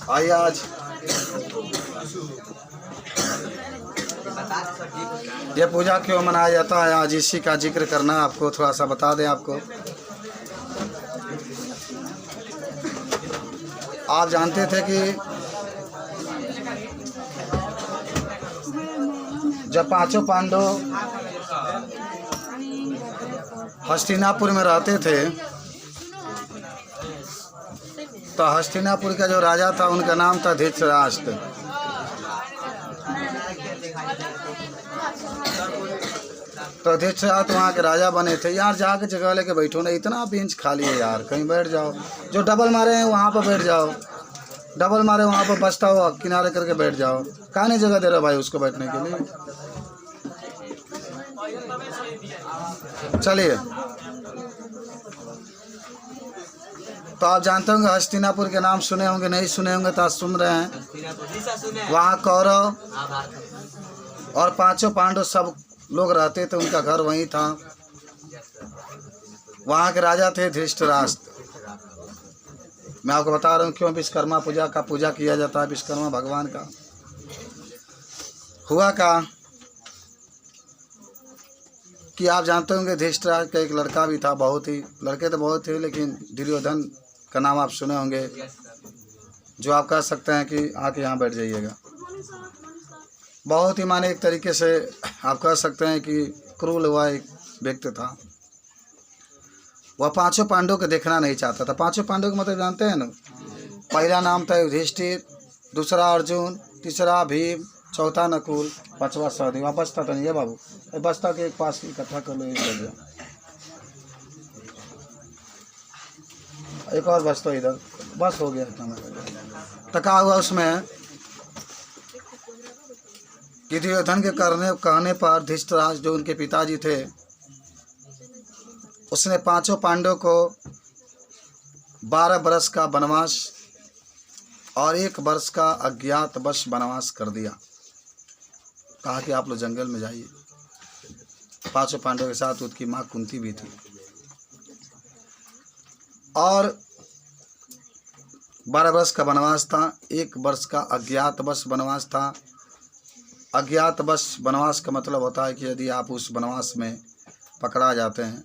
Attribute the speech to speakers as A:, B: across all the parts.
A: आइए आज ये पूजा क्यों मनाया जाता है, आज इसी का जिक्र करना आपको थोड़ा सा बता दें। आपको आप जानते थे कि जब पांचों पांडव हस्तिनापुर में रहते थे तो हस्तिनापुर का जो राजा था उनका नाम था धृतराष्ट्र। तो धृतराष्ट्र वहाँ के राजा बने थे। यार जाके जगह लेके बैठो ना, इतना बेंच खाली है यार, कहीं बैठ जाओ। जो डबल मारे हैं वहाँ पर बैठ जाओ, डबल मारे वहाँ पर बचता हुआ किनारे करके बैठ जाओ। कहाँ नहीं जगह दे रहा भाई उसको बैठने के लिए। चलिए, तो आप जानते होंगे हस्तिनापुर के नाम सुने होंगे, नहीं सुने होंगे तो आज सुन रहे हैं। वहाँ कौरव और पांचों पांडव सब लोग रहते थे, उनका घर वहीं था। वहाँ के राजा थे धृतराष्ट्र। मैं आपको बता रहा हूँ क्यों विश्वकर्मा पूजा किया जाता है, विश्वकर्मा भगवान का। हुआ का कि आप जानते होंगे धृतराष्ट्र का एक लड़का भी था, बहुत ही लड़के तो बहुत थे, लेकिन दुर्योधन का नाम आप सुने होंगे, जो आप कह सकते हैं कि आके यहाँ बैठ जाइएगा। बहुत ही माने एक तरीके से आप कह सकते हैं कि क्रूर हुआ एक व्यक्ति था। वह पांचों पांडवों को देखना नहीं चाहता था। पांचों पांडवों का मतलब जानते हैं ना, पहला नाम था युधिष्ठिर, दूसरा अर्जुन, तीसरा भीम, चौथा नकुल, पांचवा सहदेव। वहाँ बचता तो नहीं है बाबू, बचता के एक पास इकट्ठा कर लो, एक और बचता इधर, बस हो गया इतना। तका हुआ उसमें कि दुर्योधन के कहने पर धृतराष्ट्र जो उनके पिताजी थे, उसने पांचों पांडवों को 12 वर्ष का वनवास और 1 वर्ष का अज्ञातवास वनवास कर दिया। कहा कि आप लोग जंगल में जाइए। पांचों पांडवों के साथ उसकी माँ कुंती भी थी। और 12 वर्ष का वनवास था, 1 वर्ष का अज्ञातवास वनवास था। अज्ञातवास वनवास का मतलब होता है कि यदि आप उस वनवास में पकड़ा जाते हैं,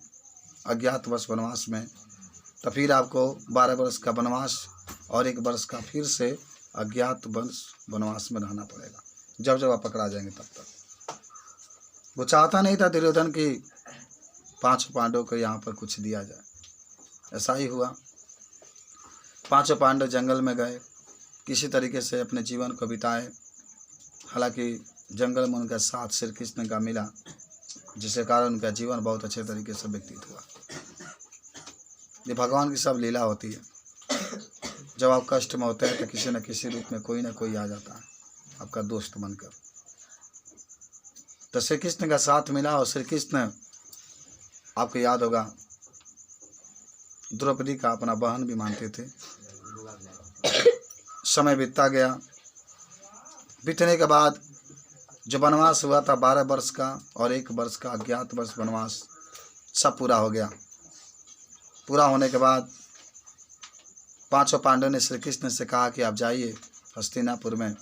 A: अज्ञातवास वनवास में, तो फिर आपको 12 वर्ष का वनवास और 1 वर्ष का फिर से अज्ञातवास वनवास में रहना पड़ेगा। जब आप पकड़ा जाएंगे तब तक। वो चाहता नहीं था दुर्योधन की 5 पांडवों को यहाँ पर कुछ दिया जाए। ऐसा ही हुआ। 5 पांडव जंगल में गए, किसी तरीके से अपने जीवन को बिताए। हालांकि जंगल में उनका साथ श्री कृष्ण का मिला, जिसके कारण उनका जीवन बहुत अच्छे तरीके से व्यतीत हुआ। ये भगवान की सब लीला होती है। जब आप कष्ट में होते हैं तो किसी न किसी रूप में कोई ना कोई आ जाता है आपका दोस्त बनकर। तो श्री कृष्ण का साथ मिला और श्री कृष्ण, आपको याद होगा, द्रौपदी का अपना बहन भी मानते थे। समय बीतता गया। बीतने के बाद जो वनवास हुआ था 12 वर्ष का और 1 वर्ष का अज्ञातवास वनवास, सब पूरा हो गया। पूरा होने के बाद पांचों पांडवों ने श्री कृष्ण से कहा कि आप जाइए हस्तिनापुर में,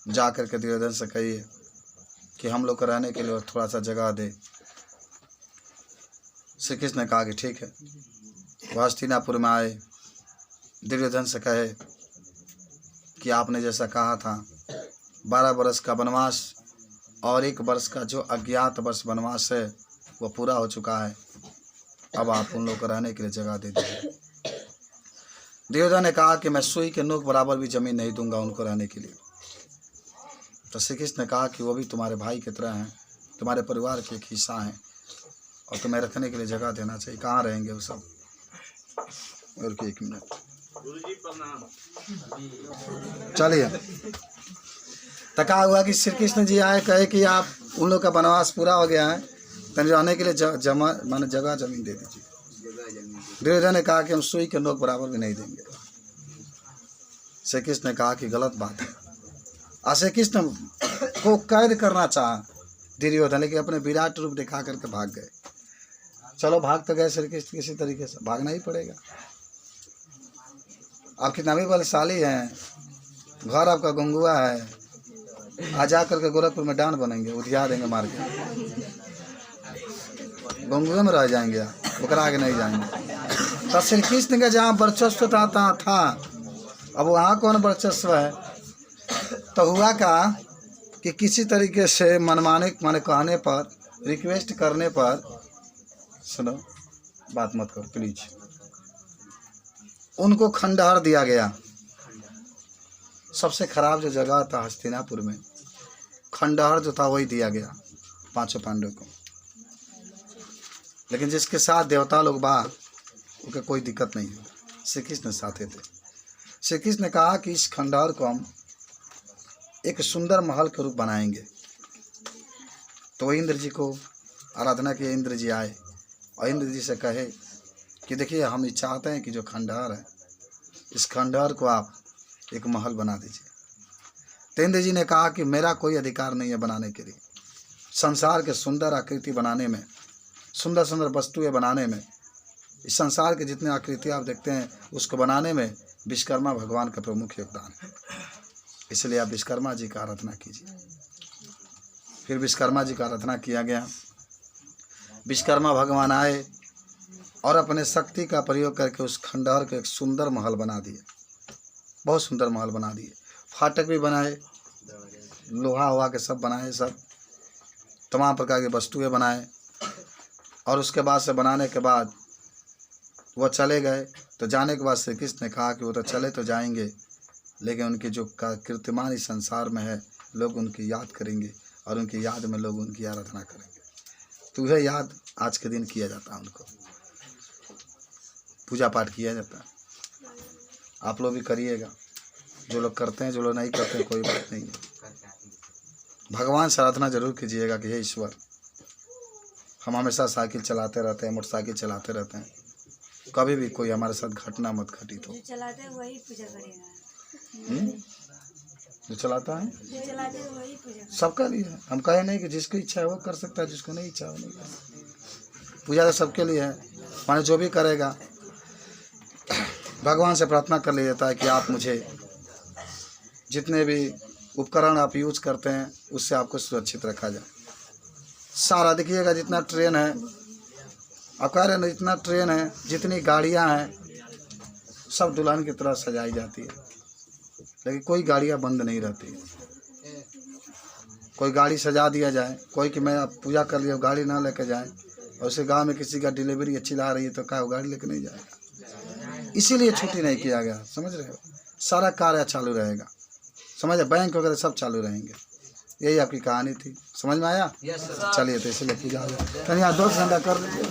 A: जा कर के दुर्योधन से कहिए कि हम लोग को रहने के लिए थोड़ा सा जगह दे। श्री कृष्ण ने कहा कि ठीक है। वह हस्तिनापुर में आए, दुर्योधन से कहे कि आपने जैसा कहा था 12 वर्ष का वनवास और 1 वर्ष का जो अज्ञातवास वनवास है वो पूरा हो चुका है। अब आप उन लोगों को रहने के लिए जगह दे दीजिए। दुर्योधन ने कहा कि मैं सुई के नोक बराबर भी जमीन नहीं दूंगा उनको रहने के लिए। तो श्री कृष्ण ने कहा कि वो भी तुम्हारे भाई की तरह हैं, तुम्हारे परिवार के एक हिस्सा हैं और तुम्हें रखने के लिए जगह देना चाहिए। कहाँ रहेंगे वो सब? और 1 मिनट, चलिए। तका हुआ कि श्री कृष्ण जी आए, कहे कि आप उन लोग का वनवास पूरा हो गया है, तो रहने के लिए जगह जमीन दे दीजिए। दुर्योधन ने कहा कि हम सुई के नोक बराबर भी नहीं देंगे। श्री कृष्ण ने कहा कि गलत बात है। और श्री कृष्ण को कैद करना चाहा दुर्योधन, लेकिन अपने विराट रूप दिखा करके भाग गए। चलो भाग तो गए श्री कृष्ण, किसी तरीके से भागना ही पड़ेगा। आप कितना भी बलशाली हैं, घर आपका गंगुआ है, आ जा करके गोरखपुर में डान बनेंगे, उधिया देंगे मार के, गंगुए में रह जाएंगे आप, ओकरा आगे नहीं जाएंगे। तो श्री कृष्ण का जहाँ वर्चस्व था अब वहाँ कौन वर्चस्व है? तो हुआ का कि किसी तरीके से मनमाने माने कहने पर, रिक्वेस्ट करने पर, सुनो बात मत करो प्लीज, उनको खंडहर दिया गया। सबसे खराब जो जगह था हस्तिनापुर में, खंडहर जो था वही दिया गया पांचों पांडवों को। लेकिन जिसके साथ देवता लोग बा उनके कोई दिक्कत नहीं है, श्री कृष्ण साथे थे। श्री कृष्ण ने कहा कि इस खंडहर को हम एक सुंदर महल के रूप बनाएंगे। तो इंद्र जी को आराधना किए, इंद्र जी आए और इंद्र जी से कहे कि देखिए हम ये चाहते हैं कि जो खंडहर है, इस खंडहर को आप एक महल बना दीजिए। तो इंद्र जी ने कहा कि मेरा कोई अधिकार नहीं है बनाने के लिए। संसार के सुंदर आकृति बनाने में, सुंदर सुंदर वस्तुएं बनाने में, इस संसार के जितने आकृति आप देखते हैं उसको बनाने में विश्वकर्मा भगवान का प्रमुख योगदान है। इसलिए आप विश्वकर्मा जी का आराधना कीजिए। फिर विश्वकर्मा जी का आराधना किया गया। विश्वकर्मा भगवान आए और अपने शक्ति का प्रयोग करके उस खंडहर को एक सुंदर महल बना दिए, बहुत सुंदर महल बना दिए। फाटक भी बनाए, लोहा हुआ के सब बनाए, सब तमाम प्रकार की वस्तुएं बनाए। और उसके बाद से बनाने के बाद वो चले गए। तो जाने के बाद श्री कृष्ण ने कहा कि वो तो चले तो जाएंगे, लेकिन उनके जो कीर्तिमान इस संसार में है, लोग उनकी याद करेंगे और उनकी याद में लोग उनकी आराधना करेंगे। तो वह याद आज के दिन किया जाता है, उनको पूजा पाठ किया जाता है। आप लोग भी करिएगा, जो लोग करते हैं, जो लोग नहीं करते हैं कोई बात नहीं है। भगवान से आराधना जरूर कीजिएगा कि हे ईश्वर, हम हमेशा साइकिल चलाते रहते हैं, मोटरसाइकिल चलाते रहते हैं, कभी भी कोई हमारे साथ घटना मत घटित हो।
B: जो चलाते हैं वही पूजा करेगा।
A: जो चलाता है
B: जो चलाते हैं वही पूजा करेगा।
A: सबका लिए है। हम कहे नहीं कि जिसकी इच्छा है वो कर सकता है, जिसको नहीं इच्छा है वो नहीं कर सकता। पूजा तो सबके लिए है, माने जो भी करेगा भगवान से प्रार्थना कर लिया जाता है कि आप मुझे जितने भी उपकरण आप यूज करते हैं उससे आपको सुरक्षित रखा जाए। सारा देखिएगा जितना ट्रेन है, आप कह रहे हैं जितना ट्रेन है, जितनी गाड़ियां हैं, सब दुल्हन की तरह सजाई जाती है, लेकिन कोई गाड़ियां बंद नहीं रहती। कोई गाड़ी सजा दिया जाए, कोई कि मैं अब पूजा कर लिया गाड़ी ना लेके जाए, और उसे गांव में किसी का डिलीवरी अच्छी ला रही है तो क्या वो गाड़ी लेके नहीं जाएगा। इसीलिए छुट्टी नहीं किया गया, समझ रहे हो। सारा कार्य चालू रहेगा, समझ, बैंक वगैरह सब चालू रहेंगे। यही आपकी कहानी थी, समझ में आया? चलिए, तो इसलिए पूजा हो जाए। कहीं यहाँ 2 घंटा कर लीजिए।